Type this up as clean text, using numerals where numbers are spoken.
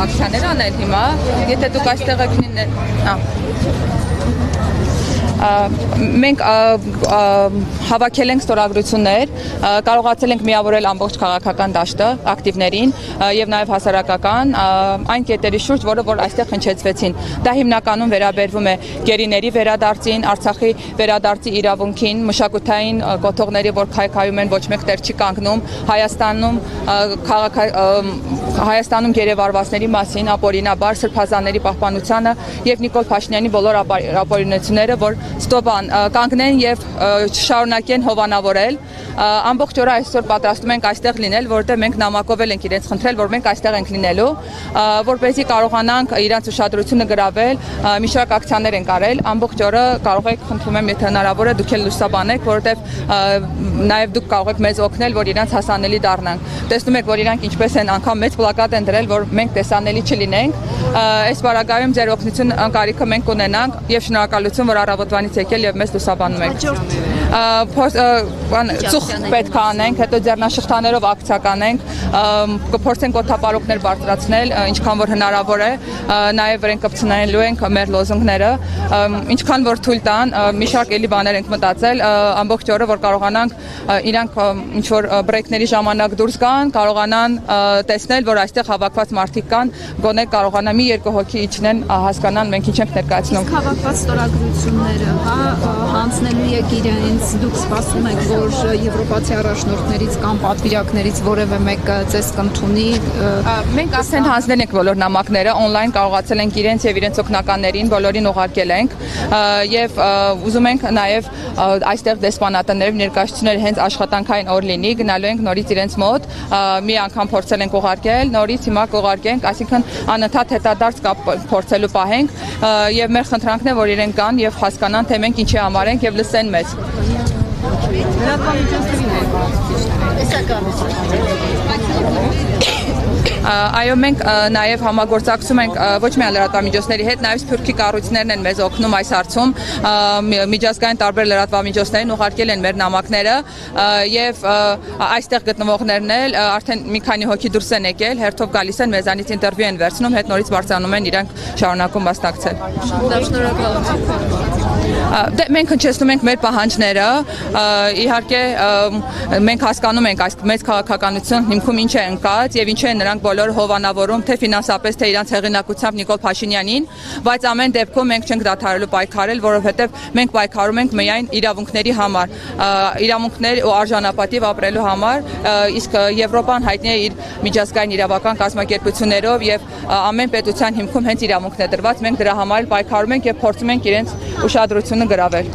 Ակցիաներ անել հիմա, եթե դուք այստեղ եք մենք հավաքել ենք ստորագրություններ, կարողացել ենք միավորել ամբողջ քաղաքական դաշտը ակտիվներին եւ նաեւ հասարակական այն կետերի շուրջ, որ այստեղ հնչեցվեցին։ Դա հիմնականում վերաբերվում է գերիների վերադարձին, Արցախի վերադարձի իրավունքին, մշակութային կոթողների, որ քայքայում են, ոչ մեկ տեղ չի կանգնում, Հայաստանում գերեվարվածների մասին, ապօրինաբար սրբազանների պահպանությանը եւ Նիկոլ Փաշինյանի բոլոր ապօրինությունները, որ ստոպան կանգնեն եւ շարունակեն հովանավորել։ Ամբողջ օրը այսօր պատրաստում ենք այստեղ լինել, որտեղ մենք նամակով ենք իրենց խնդրել, որ մենք այստեղ ենք լինելու, որպեսզի կարողանանք իրենց ուշադրությունը գրավել, մի շարք ակցիաներ ենք արել, ամբողջ օրը կարող եք, խնդրում եմ, եթե հնարավոր է, դուք էլ լուսաբանեք, որովհետեւ նաեւ դուք կարող եք մեզ օգնել, որ իրենց հասանելի դառնանք։ Տեսնում եք, որ իրանք ինչպես են անգամ մեծ պլակատ են դրել, որ մենք տեսանելի չլինենք։ Այս բարակայում ձեր օգնություն կարիքը մենք ունենանք եւ շնորհակալություն, որ առավոտվանից եկել եւ մեզ լուսաբանում եք։ Ծուխ պետք է անենք, հետո ձեռնաշղթաներով ակցիա կանենք, կփորձենք օդապարուկներ բարձրացնել, ինչքան որ հնարավոր է, նաեւ վրեն կպցնելու ենք մեր լոզունգները, ինչքան որ թույլ տան, մի շարք էլի բաներ ենք մտածել, ամբողջ օրը որ կարողանանք իրանք ինչ որ բրեյքների ժամանակ դուրս գան, կարողանան տեսնել, որ այստեղ հավաքված մարդիկ կան, գոնե կարողանան մի երկու հոգի իջնեն, հասկանան մենք ինչ ենք ներկայացնում։ Հավաքված ստորագրությունները, հանձնելու եք իրենց, դուք սպասում եք, որ եվրոպացի առաջնորդներից կամ պատվիրակներից որևէ մեկը ձեզ կընդունի։ Մենք արդեն հանձնել ենք բոլոր նամակները, on-line կարողացել ենք իրենց եւ իրենց օգնականներին բոլորին ուղարկել ենք եւ ուզում ենք նաեւ այստեղ դեսպանատներով ներկայացուցիչներ հենց աշխատանքային օր լինի, գնալու ենք նորից իրենց մոտ, մի անգամ փորձել ենք ուղարկել, նորից հիմա կուղարկենք, այսինքն անընդհատ հետադարձ կապ փորձելու պահենք եւ մեր խնդրանքն է, որ իրենք գան եւ հասկանան, թե մենք ինչի համար ենք եւ լսեն մեզ։ Այո, մենք նաև համագործակցում ենք ոչ միայն լրատվամիջոցների հետ, նաև սփյուռքի կառույցներն են մեզ օգնում այս հարցում, միջազգային տարբեր լրատվամիջոցներին ուղարկել են մեր նամակները եւ այստեղ գտնվողներն էլ արդեն մի քանի հոգի դուրս են եկել, հերթով գալիս են մեզանից ինտերվյու են վերցնում, հետ նորից բարձրանում են իրանք շարունակում մասնակցել։ Մենք հնչեցնում ենք մեր պահանջները, իհարկե մենք հասկանում ենք այս մեծ քաղաքականություն հիմքում ինչ է ընկած եւ ինչ է նրանք բոլոր հովանավորում, թե ֆինանսապես, թե իրենց հեղինակությամբ Նիկոլ Փաշինյանին, բայց ամեն դեպքում մենք չենք դադարելու պայքարել, որովհետեւ մենք պայքարում ենք միայն իրավունքների համար, իրավունքներ ու արժանապատիվ ապրելու համար, իսկ Եվրոպան հայտնի է իր միջազգային իրավական կազմակերպություններով եւ ամեն պետության հիմքում հենց իրավունքն է դրված, մենք դրա համար պայքարում ենք եւ փորձում ենք իրենց ուշադրությունը գրավել։